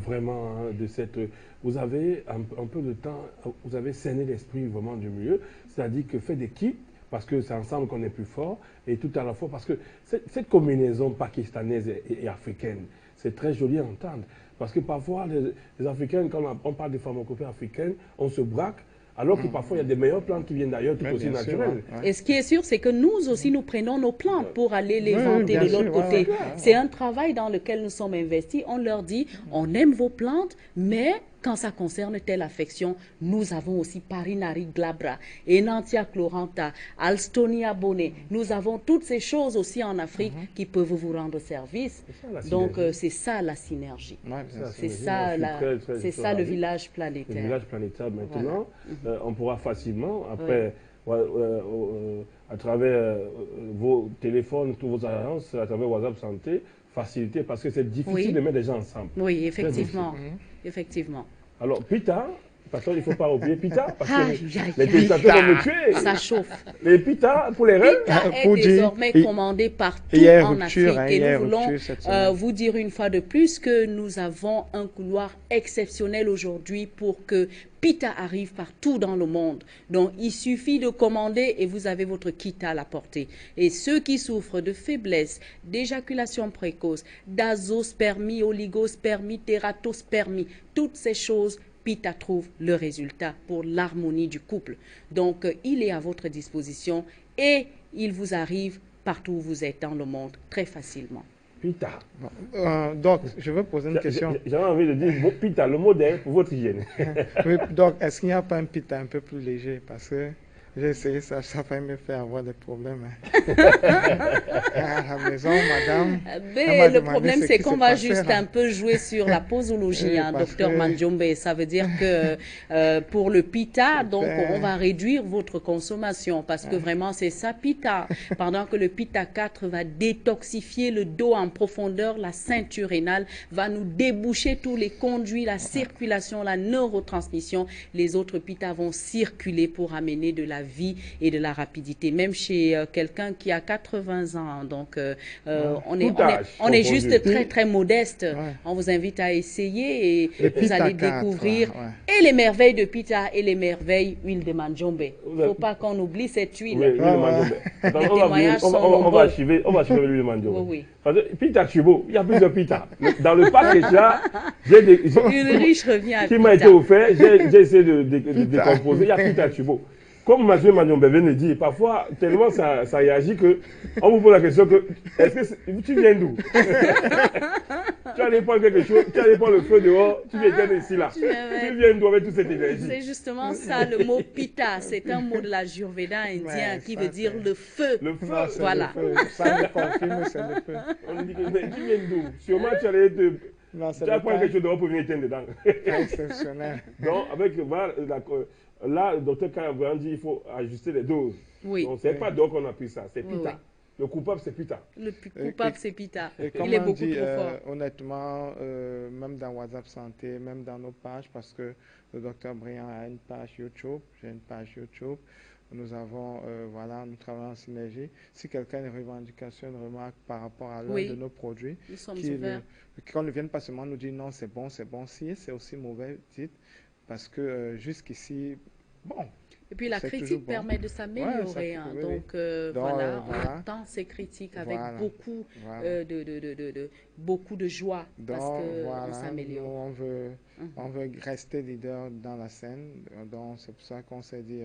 vraiment hein, de cette... Vous avez un peu de temps, vous avez cerné l'esprit vraiment du milieu, c'est-à-dire que fait d'équipe, parce que c'est ensemble qu'on est plus fort, et tout à la fois, parce que cette combinaison pakistanaise et africaine, c'est très joli à entendre. Parce que parfois, les Africains, quand on parle de pharmacopée africaine, on se braque, alors que parfois, il y a des meilleures plantes qui viennent d'ailleurs, tout aussi naturelles. Et ce qui est sûr, c'est que nous aussi, nous prenons nos plantes pour aller les vanter de l'autre côté. Ouais. C'est un travail dans lequel nous sommes investis. On leur dit, on aime vos plantes, mais quand ça concerne telle affection, nous avons aussi Parinari glabra, Enantia chlorantha, Alstonia bonnet. Nous avons toutes ces choses aussi en Afrique qui peuvent vous rendre service. Donc, c'est ça la synergie. C'est ça, le village planétaire. Le village planétaire, maintenant, on pourra facilement, après, à travers vos téléphones, tous vos agences, à travers WhatsApp Santé, faciliter, parce que c'est difficile de mettre des gens ensemble. Oui, effectivement. Effectivement. Alors, Pita, parce qu'il ne faut pas oublier Pita, parce que les téléspectateurs vont me tuer. Ça chauffe. Les Pita, pour les rêves. Pita est désormais commandé partout en Afrique. Et nous voulons vous dire une fois de plus que nous avons un couloir exceptionnel aujourd'hui pour que Pita arrive partout dans le monde. Donc, il suffit de commander et vous avez votre kit à la portée. Et ceux qui souffrent de faiblesse, d'éjaculation précoce, d'azospermie, oligospermie, tératospermie, toutes ces choses, Pita trouve le résultat pour l'harmonie du couple. Donc, il est à votre disposition et il vous arrive partout où vous êtes dans le monde très facilement. Pita. Donc, je veux poser une question. J'avais envie de dire Pita, le modèle pour votre hygiène. Oui, donc, est-ce qu'il n'y a pas un Pita un peu plus léger? Parce que j'ai essayé ça, ça va me faire avoir des problèmes. À la maison, madame. Mais le problème, c'est qu'on va juste un peu jouer sur la posologie, docteur Manjombe. Ça veut dire que pour le Pita, donc, on va réduire votre consommation parce que vraiment, c'est ça, Pita. Pendant que le Pita 4 va détoxifier le dos en profondeur, la ceinture rénale va nous déboucher tous les conduits, la circulation, la neurotransmission. Les autres Pita vont circuler pour amener de la vie et de la rapidité, même chez quelqu'un qui a 80 ans. Donc, on est juste très modeste. On vous invite à essayer et vous allez découvrir et les merveilles de Pita et les merveilles huile de Manjombe. Il ne faut pas qu'on oublie cette huile. Oui, l'huile de Manjombe. On va achever l'huile de Manjombe. Oui. Parce que Pita Chubo, il y a plusieurs Pita. Dans le package là, j'ai des... Ulrich revient à Pita. Qui m'a été offert, j'ai essayé de décomposer. Il y a Pita Chubo. Comme M. Manjombe vient de dire, parfois, tellement ça réagit que on vous pose la question que, est-ce que tu viens d'où? Tu allais prendre quelque chose, tu allais prendre le feu dehors, tu viens ici là. Tu viens d'où avec toute cette énergie? C'est justement ça, le mot Pita, c'est un mot de la Jurveda indien qui veut dire le feu. Le feu, voilà. Ça me confirme, c'est le feu. On dit que, mais tu viens d'où? Sûrement tu allais te... Tu vas prendre quelque chose dehors pour venir éteindre dedans. Exceptionnel. Donc, avec, voilà, là, le docteur Kaya dit qu'il faut ajuster les doses. Oui. Donc, ce n'est pas donc qu'on a pris ça, c'est Pita. Oui. Le coupable, c'est Pita. Le coupable, c'est Pita. Il est beaucoup trop fort. Honnêtement, même dans WhatsApp Santé, même dans nos pages, parce que le docteur Briand a une page YouTube, j'ai une page YouTube. Nous avons, voilà, nous travaillons en synergie. Si quelqu'un a une revendication, une remarque par rapport à l'un de nos produits, nous sommes ouverts. Qu'on ne vienne pas seulement nous dire non, c'est bon. Si c'est aussi mauvais, dites, parce que jusqu'ici, bon. Et puis la critique permet de s'améliorer. Donc voilà, on attend ces critiques avec beaucoup de joie parce qu'on s'améliore. On veut rester leader dans la scène. Donc c'est pour ça qu'on s'est dit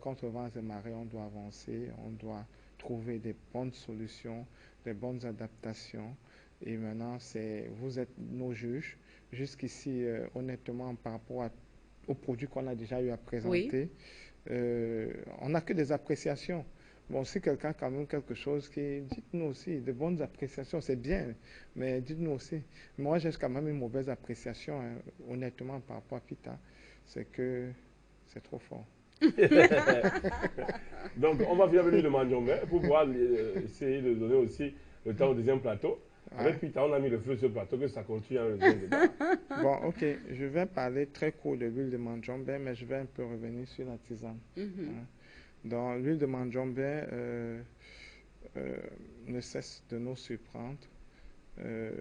contre vents et marées, on doit avancer, on doit trouver des bonnes solutions, des bonnes adaptations. Et maintenant, vous êtes nos juges. Jusqu'ici, honnêtement, par rapport aux produits qu'on a déjà eu à présenter, on n'a que des appréciations. Bon, si quelqu'un a quand même quelque chose dites-nous aussi, de bonnes appréciations, c'est bien, mais dites-nous aussi. Moi, j'ai quand même une mauvaise appréciation, honnêtement, par rapport à Pita, c'est que c'est trop fort. Donc, on va finir avec le Manjombe pour pouvoir essayer de donner aussi le temps au deuxième plateau. Avec Pita, on a mis le feu sur le plateau, que ça continue à le dedans. Bon, ok. Je vais parler très court de l'huile de Manjombe, mais je vais un peu revenir sur la tisane. Donc, l'huile de Manjombe ne cesse de nous surprendre.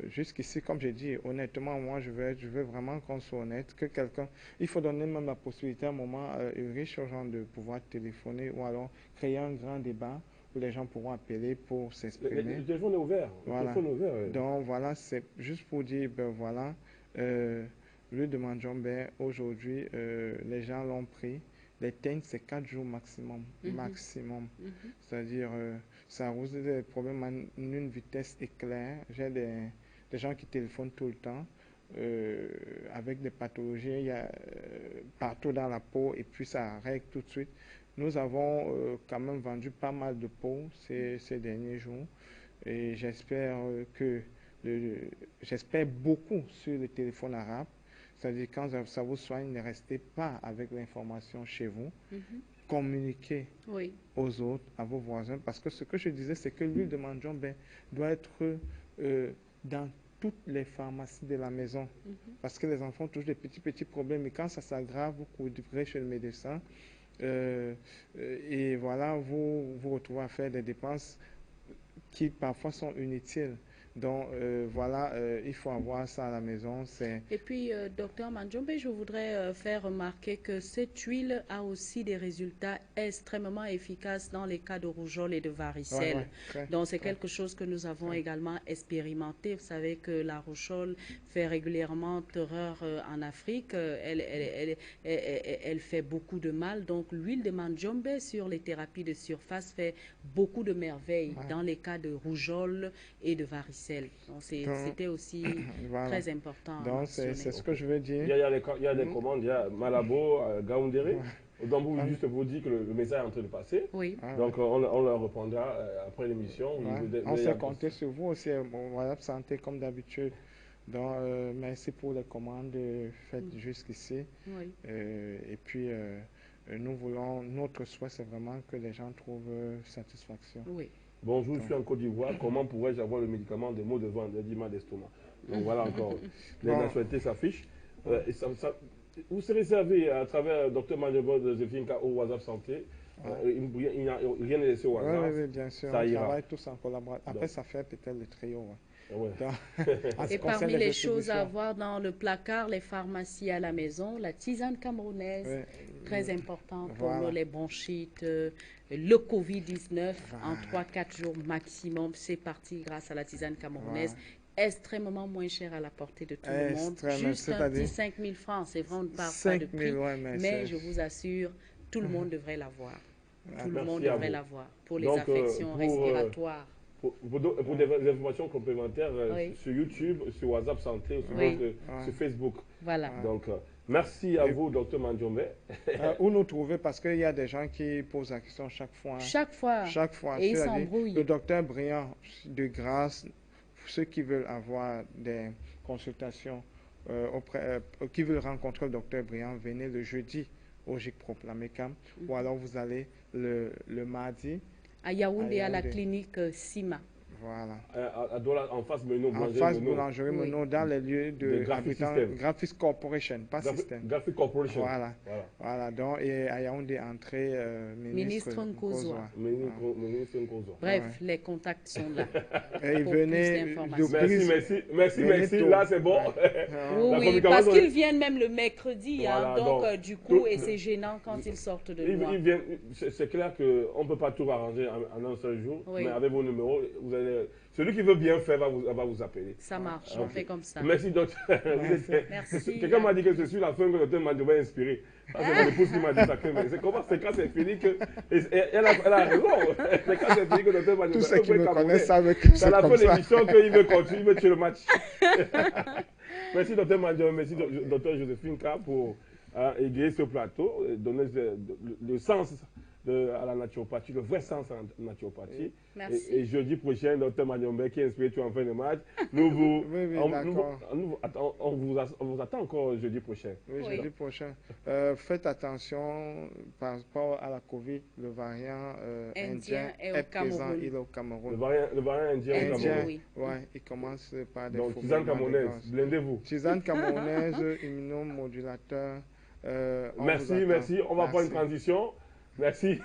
Jusqu'ici, comme j'ai dit, honnêtement, moi, je veux vraiment qu'on soit honnête, que quelqu'un, il faut donner même la possibilité à un moment riche aux gens de pouvoir téléphoner ou alors créer un grand débat où les gens pourront appeler pour s'exprimer. Le téléphone est ouvert. Voilà. Le téléphone est ouvert. Donc voilà, c'est juste pour dire, ben voilà, l'huile de Manjombe, aujourd'hui, les gens l'ont pris. Les teintes, c'est 4 jours maximum. Maximum. C'est-à-dire, ça résout des problèmes à une vitesse éclair. J'ai des gens qui téléphonent tout le temps avec des pathologies il y a, partout dans la peau et puis ça règle tout de suite. Nous avons quand même vendu pas mal de peaux ces derniers jours et j'espère j'espère beaucoup sur le téléphone arabe. C'est-à-dire, quand ça vous soigne, ne restez pas avec l'information chez vous. Communiquez aux autres, à vos voisins. Parce que ce que je disais, c'est que l'huile de Manjombe doit être dans toutes les pharmacies de la maison. Parce que les enfants touchent des petits problèmes. Et quand ça s'aggrave, vous courez chez le médecin. Et voilà, vous vous retrouvez à faire des dépenses qui parfois sont inutiles. Donc voilà, il faut avoir ça à la maison. Et puis, docteur Manjombe, je voudrais faire remarquer que cette huile a aussi des résultats extrêmement efficaces dans les cas de rougeole et de varicelle. Donc c'est quelque chose que nous avons également expérimenté. Vous savez que la rougeole fait régulièrement terreur en Afrique. Elle fait beaucoup de mal. Donc l'huile de Manjombe sur les thérapies de surface fait beaucoup de merveilles dans les cas de rougeole et de varicelle. C'était aussi très important. Donc, c'est ce que je veux dire. Il y a des commandes, il y a Malabo, Gaoundéré. Donc, vous juste vous dites que le message est en train de passer. Oui. Donc, on leur répondra après l'émission. On s'est compté sur vous aussi, WhatsApp Santé, comme d'habitude. Donc, merci pour les commandes faites jusqu'ici. Oui. Et puis, notre souhait, c'est vraiment que les gens trouvent satisfaction. Oui. Bonjour, je suis en Côte d'Ivoire. Comment pourrais-je avoir le médicament des maux de ventre, des mal d'estomac? Donc voilà encore, les nationalités s'affichent. Vous serez servi à travers Dr Manjombe de Zefinka au WhatsApp Santé. Rien n'est laissé au hasard. Oui, bien sûr. On travaille tous en collaboration. Après, ça fait peut-être le trio. Et parmi les choses à avoir dans le placard, les pharmacies à la maison, la tisane camerounaise, très important pour les bronchites, le Covid-19 en 3-4 jours maximum. C'est parti grâce à la tisane camerounaise. Extrêmement moins cher à la portée de tout le monde. Juste un petit 5 000 francs. C'est vrai, on ne parle pas de prix, mais je vous assure, tout le monde devrait l'avoir. Tout le monde devrait l'avoir pour les affections respiratoires. Pour des informations complémentaires sur YouTube, sur WhatsApp Santé, sur Facebook. Voilà. Donc, merci à vous, Dr Manjombe. Où nous trouver, parce qu'il y a des gens qui posent la question chaque fois. Chaque fois. Et ils s'embrouillent. Le docteur Briand, de grâce, pour ceux qui veulent avoir des consultations, qui veulent rencontrer le docteur Briand, venez le jeudi au GIC Proclamé-Cam, ou alors vous allez le mardi à Yaoundé, à la clinique Sima. Voilà. En face Menou, Menou, dans les lieux de Graphics Corporation, pas système. Graphics Corporation. Voilà. Donc, et à Yaoundé, entrée ministre Nkozoa. Bref, les contacts sont là. Et venez. Merci. Là, c'est bon. Oui, parce qu'ils viennent même le mercredi. Donc, du coup, et c'est gênant quand ils sortent de loin. C'est clair qu'on ne peut pas tout arranger en un seul jour. Mais avec vos numéros, vous allez. Celui qui veut bien faire va vous appeler. Ça marche, on fait comme ça. Merci, docteur. Merci. Quelqu'un m'a dit que c'est sur la fin que le docteur Manjombe est inspiré. C'est mon épouse qui m'a dit ça. C'est comment? C'est quand c'est fini que. Elle a raison. C'est quand c'est fini que le docteur Manjombe. Tous ceux qui me connaissent savent que c'est à la fin de l'émission qu'il veut continuer, il veut tuer le match. Merci, docteur Manjombe. Merci, docteur Joséphine K, pour égayer ce plateau, donner le sens à la naturopathie, le vrai sens à la naturopathie. Merci. Et jeudi prochain, Dr Manjombe qui est inspiré en fin de match, on vous attend encore jeudi prochain. Oui, jeudi prochain. Faites attention par rapport à la Covid, le variant indien est présent, il est au Cameroun. Le variant indien au Cameroun. Oui, il commence par des Donc, tisane camerounaise, blindez-vous. Tisane camerounaise, immunomodulateur. Merci. On va prendre une transition. Merci.